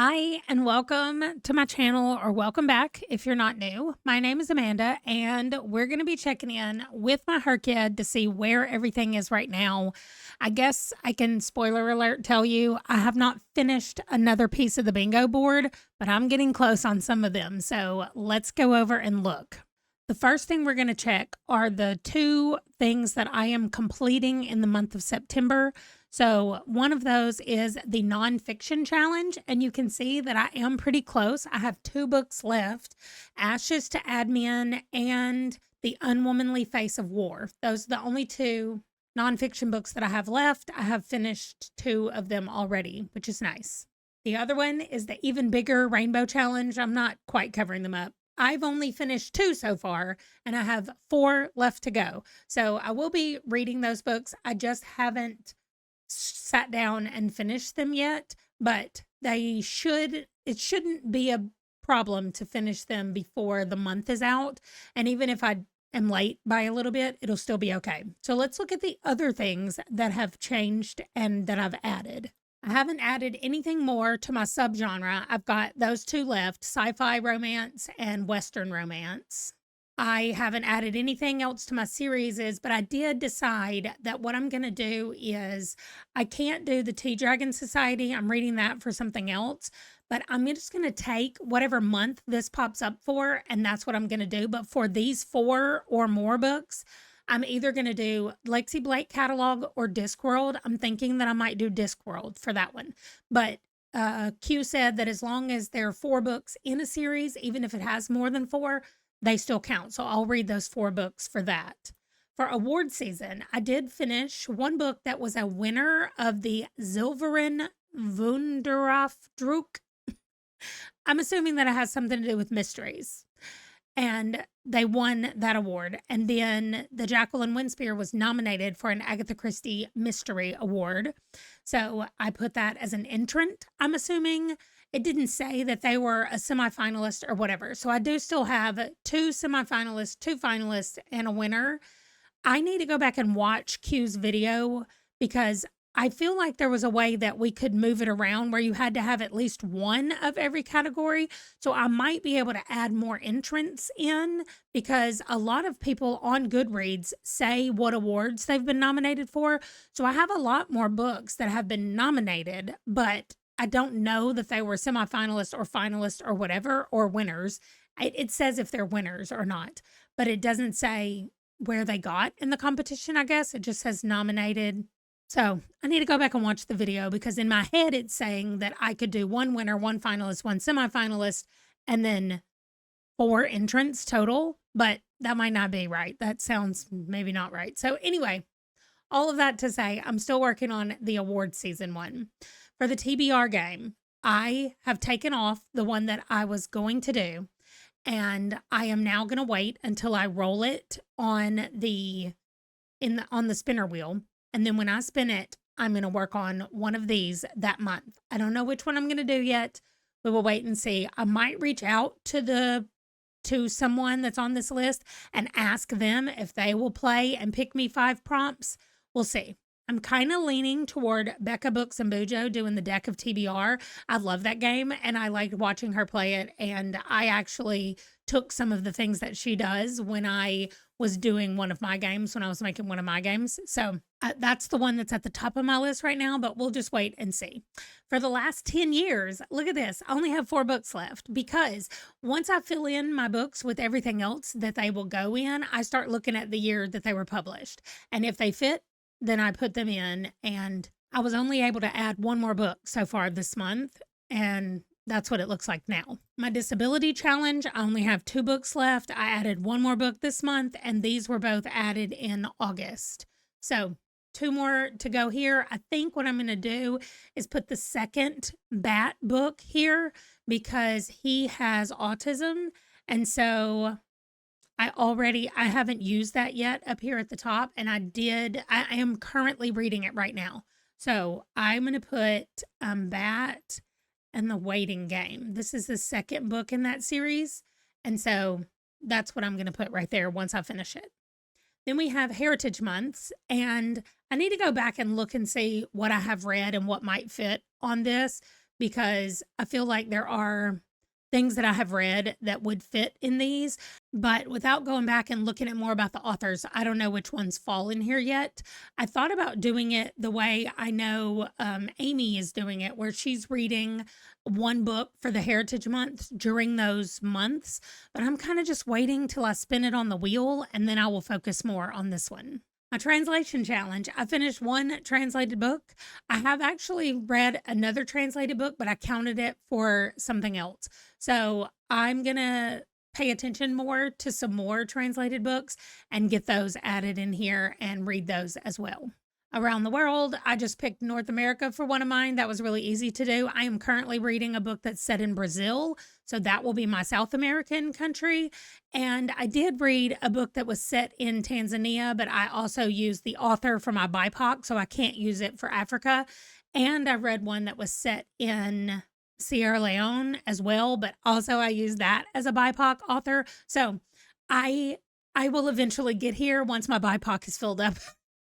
Hi, and welcome to my channel, or welcome back if you're not new. My name is Amanda, and we're going to be checking in with my HRCYED to see where everything is right now. I guess I can, spoiler alert, tell you I have not finished another piece of the bingo board, but I'm getting close on some of them. So let's go over and look. The first thing we're going to check are the two things that I am completing in the month of September. So one of those is the nonfiction challenge, and you can see that I am pretty close. I have 2 books left, Ashes to Admin and The Unwomanly Face of War. Those are the only 2 nonfiction books that I have left. I have finished 2 of them already, which is nice. The other one is the Even Bigger Rainbow Challenge. I'm not quite covering them up. I've only finished 2 so far, and I have 4 left to go. So I will be reading those books. I just haven't sat down and finished them yet, but it shouldn't be a problem to finish them before the month is out. And even if I am late by a little bit, it'll still be okay. So let's look at the other things that have changed and that I've added. I haven't added anything more to my subgenre. I've got those 2 left, sci-fi romance and Western romance. I haven't added anything else to my series, but I did decide that what I'm going to do is I can't do the Tea Dragon Society. I'm reading that for something else, but I'm just going to take whatever month this pops up for, and that's what I'm going to do. But for these 4 or more books, I'm either going to do Lexi Blake catalog or Discworld. I'm thinking that I might do Discworld for that one. But Q said that as long as there are 4 books in a series, even if it has more than 4, they still count. So I'll read those 4 books for that. For award season, I did finish one book that was a winner of the Zilverin Wunderafdruck. I'm assuming that it has something to do with mysteries. And they won that award. And then the Jacqueline Winspear was nominated for an Agatha Christie Mystery Award. So I put that as an entrant, I'm assuming. It didn't say that they were a semifinalist or whatever. So I do still have 2 semifinalists, 2 finalists, and a winner. I need to go back and watch Q's video because I feel like there was a way that we could move it around where you had to have at least one of every category. So I might be able to add more entrants in because a lot of people on Goodreads say what awards they've been nominated for. So I have a lot more books that have been nominated, but I don't know that they were semifinalists or finalists or whatever, or winners. It says if they're winners or not, but it doesn't say where they got in the competition, I guess. It just says nominated. So I need to go back and watch the video because in my head, it's saying that I could do 1 winner, 1 finalist, 1 semifinalist, and then 4 entrants total, but that might not be right. That sounds maybe not right. So anyway, all of that to say, I'm still working on the award season one. For the TBR game, I have taken off the one that I was going to do, and I am now going to wait until I roll it on the spinner wheel. And then when I spin it, I'm going to work on one of these that month. I don't know which one I'm going to do yet. We will wait and see. I might reach out to someone that's on this list and ask them if they will play and pick me 5 prompts. We'll see. I'm kind of leaning toward Becca Books and Bujo doing the deck of TBR. I love that game and I liked watching her play it. And I actually took some of the things that she does when I was doing one of my games, when I was making one of my games. So that's the one that's at the top of my list right now, but we'll just wait and see. For the last 10 years, look at this. I only have 4 books left because once I fill in my books with everything else that they will go in, I start looking at the year that they were published. And if they fit, then I put them in, and I was only able to add 1 more book so far this month, and that's what it looks like now. My disability challenge, I only have 2 books left. I added 1 more book this month, and these were both added in August. So 2 more to go here. I think what I'm going to do is put the second Bat book here because he has autism, and so I haven't used that yet up here at the top, and I am currently reading it right now. So I'm going to put Bat and the Waiting Game. This is the second book in that series, and so that's what I'm going to put right there once I finish it. Then we have Heritage Months, and I need to go back and look and see what I have read and what might fit on this because I feel like there are things that I have read that would fit in these, but without going back and looking at more about the authors, I don't know which ones fall in here yet. I thought about doing it the way I know Amy is doing it, where she's reading one book for the Heritage Month during those months, but I'm kind of just waiting till I spin it on the wheel, and then I will focus more on this one. My translation challenge. I finished one translated book. I have actually read another translated book, but I counted it for something else. So I'm going to pay attention more to some more translated books and get those added in here and read those as well. Around the world, I just picked North America for one of mine. That was really easy to do. I am currently reading a book that's set in Brazil, so that will be my South American country. And I did read a book that was set in Tanzania, but I also used the author for my BIPOC, so I can't use it for Africa. And I read one that was set in Sierra Leone as well, but also I used that as a BIPOC author. So I will eventually get here once my BIPOC is filled up.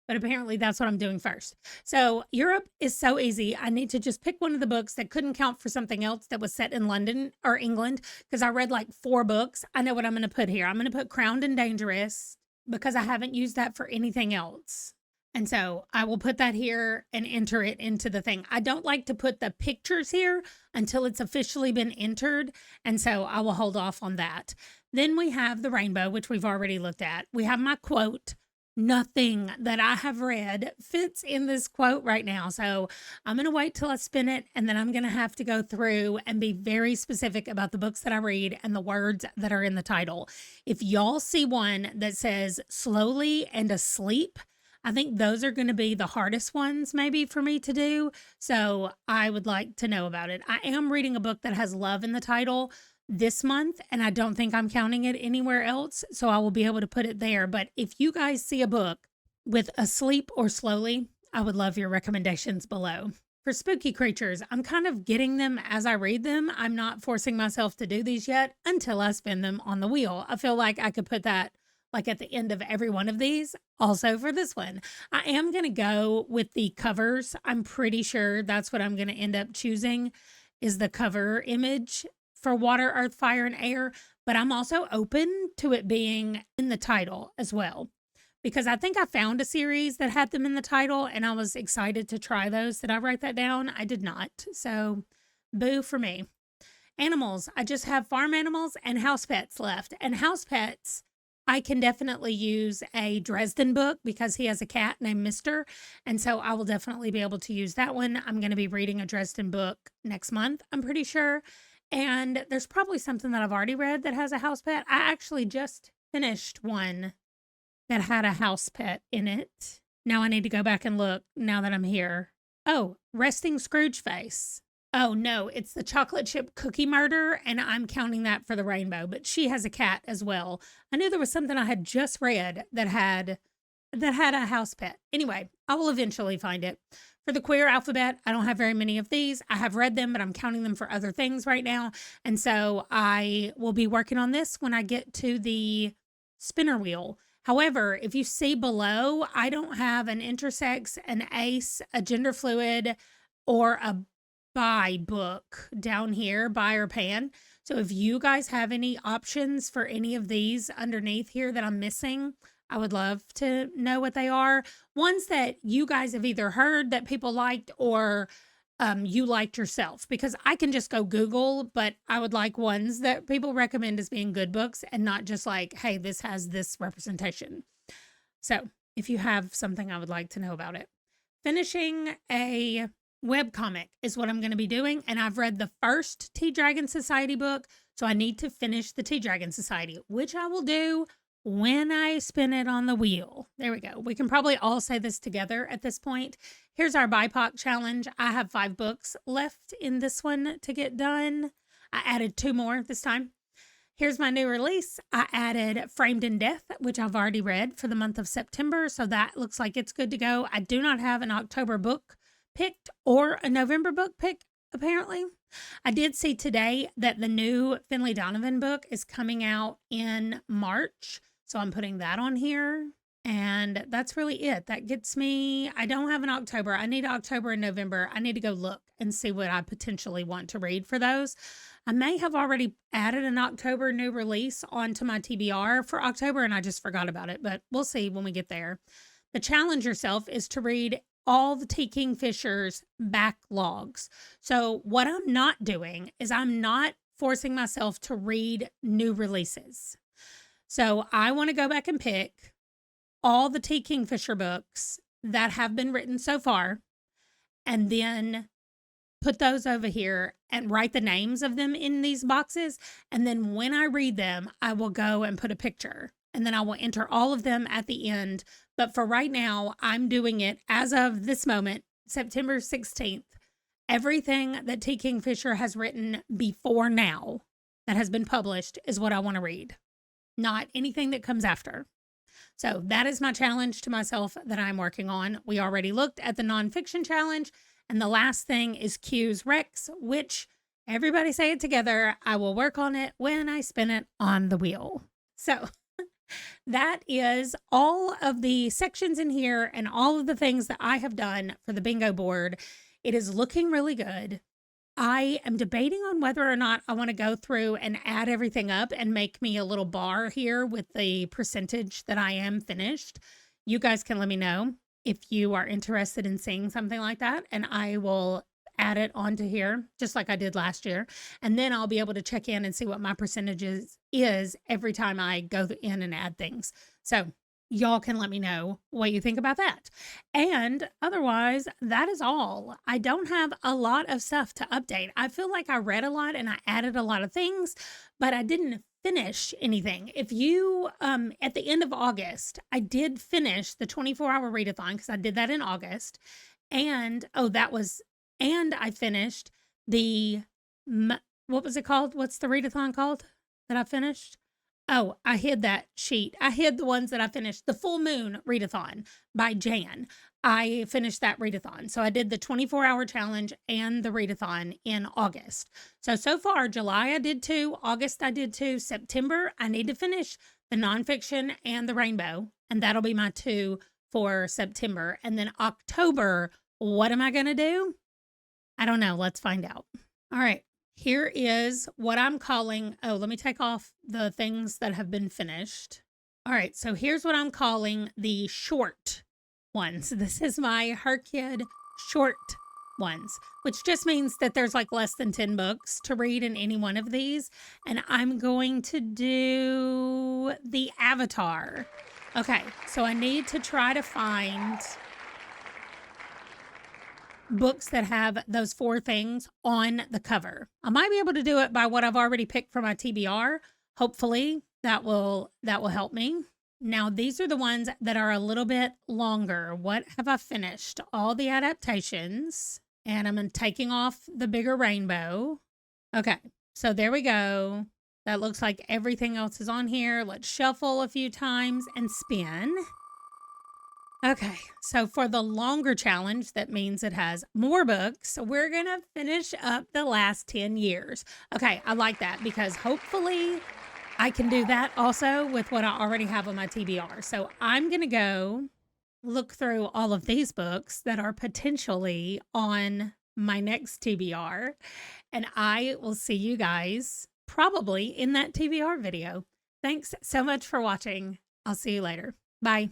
But apparently that's what I'm doing first. So Europe is so easy. I need to just pick one of the books that couldn't count for something else that was set in London or England, because I read like 4 books. I know what I'm going to put here. I'm going to put Crowned and Dangerous because I haven't used that for anything else. And so I will put that here and enter it into the thing. I don't like to put the pictures here until it's officially been entered. And so I will hold off on that. Then we have the rainbow, which we've already looked at. We have my quote. Nothing that I have read fits in this quote right now. So I'm going to wait till I spin it, and then I'm going to have to go through and be very specific about the books that I read and the words that are in the title. If y'all see one that says slowly and asleep, I think those are going to be the hardest ones maybe for me to do. So I would like to know about it. I am reading a book that has love in the title this month, and I don't think I'm counting it anywhere else, so I will be able to put it there. But if you guys see a book with asleep or slowly, I would love your recommendations below. For spooky creatures, I'm kind of getting them as I read them. I'm not forcing myself to do these yet until I spin them on the wheel. I feel like I could put that like at the end of every one of these. Also for this one, I am going to go with the covers. I'm pretty sure that's what I'm going to end up choosing, is the cover image for Water, Earth, Fire, and Air, but I'm also open to it being in the title as well, because I think I found a series that had them in the title, and I was excited to try those. Did I write that down? I did not, so boo for me. Animals, I just have farm animals and house pets left, and house pets, I can definitely use a Dresden book because he has a cat named Mister, and so I will definitely be able to use that one. I'm going to be reading a Dresden book next month, I'm pretty sure. And there's probably something that I've already read that has a house pet. I actually just finished one that had a house pet in it. Now I need to go back and look now that I'm here. Oh, Resting Scrooge Face. Oh, no, it's the Chocolate Chip Cookie Murder, and I'm counting that for the rainbow, but she has a cat as well. I knew there was something I had just read that had a house pet. Anyway, I will eventually find it. For the queer alphabet, I don't have very many of these. I have read them, but I'm counting them for other things right now. And so I will be working on this when I get to the spinner wheel. However, if you see below, I don't have an intersex, an ace, a gender fluid, or a bi book down here, bi or pan. So if you guys have any options for any of these underneath here that I'm missing, I would love to know what they are. Ones that you guys have either heard that people liked or you liked yourself, because I can just go Google, but I would like ones that people recommend as being good books and not just like, hey, this has this representation. So if you have something, I would like to know about it. Finishing a webcomic is what I'm going to be doing. And I've read the first Tea Dragon Society book, so I need to finish the Tea Dragon Society, which I will do when I spin it on the wheel. There we go. We can probably all say this together at this point. Here's our BIPOC challenge. I have 5 books left in this one to get done. I added 2 more this time. Here's my new release. I added Framed in Death, which I've already read for the month of September, so that looks like it's good to go. I do not have an October book picked or a November book picked, apparently. I did see today that the new Finley Donovan book is coming out in March, so I'm putting that on here. And that's really it. That gets me, I don't have an October. I need October and November. I need to go look and see what I potentially want to read for those. I may have already added an October new release onto my TBR for October and I just forgot about it, but we'll see when we get there. The challenge yourself is to read all the T. Kingfisher's backlogs. So what I'm not doing is I'm not forcing myself to read new releases. So I want to go back and pick all the T. Kingfisher books that have been written so far, and then put those over here and write the names of them in these boxes. And then when I read them, I will go and put a picture, and then I will enter all of them at the end. But for right now, I'm doing it as of this moment, September 16th. Everything that T. Kingfisher has written before now that has been published is what I want to read, not anything that comes after. So that is my challenge to myself that I'm working on. We already looked at the nonfiction challenge, and the last thing is Q's Rex, which everybody say it together. I will work on it when I spin it on the wheel. So that is all of the sections in here and all of the things that I have done for the bingo board. It is looking really good. I am debating on whether or not I want to go through and add everything up and make me a little bar here with the percentage that I am finished. You guys can let me know if you are interested in seeing something like that, and I will add it onto here just like I did last year. And then I'll be able to check in and see what my percentages is every time I go in and add things. So y'all can let me know what you think about that. And otherwise, that is all. I don't have a lot of stuff to update. I feel like I read a lot and I added a lot of things, but I didn't finish anything. If you, at the end of August, I did finish the 24-hour readathon because I did that in August. And, and I finished the, what was it called? What's the readathon called that I finished? Oh, I hid that sheet. I hid the ones that I finished. The Full Moon Readathon by Jan. I finished that readathon. So I did the 24-hour challenge and the readathon in August. So far, July I did 2, August I did 2, September I need to finish the nonfiction and the rainbow, and that'll be my 2 for September. And then October, what am I going to do? I don't know. Let's find out. All right. Here is what I'm calling, let me take off the things that have been finished. All right, so here's what I'm calling the short ones. This is my HRCYED short ones, which just means that there's like less than 10 books to read in any one of these. And I'm going to do the Avatar. Okay, so I need to try to find books that have those 4 things on the cover. I might be able to do it by what I've already picked for my TBR. Hopefully that will help me. Now these are the ones that are a little bit longer. What have I finished? All the adaptations, and I'm taking off the bigger rainbow. Okay, so there we go. That looks like everything else is on here. Let's shuffle a few times and spin. Okay, so for the longer challenge, that means it has more books. So we're going to finish up the last 10 years. Okay, I like that because hopefully I can do that also with what I already have on my TBR. So I'm going to go look through all of these books that are potentially on my next TBR, and I will see you guys probably in that TBR video. Thanks so much for watching. I'll see you later. Bye.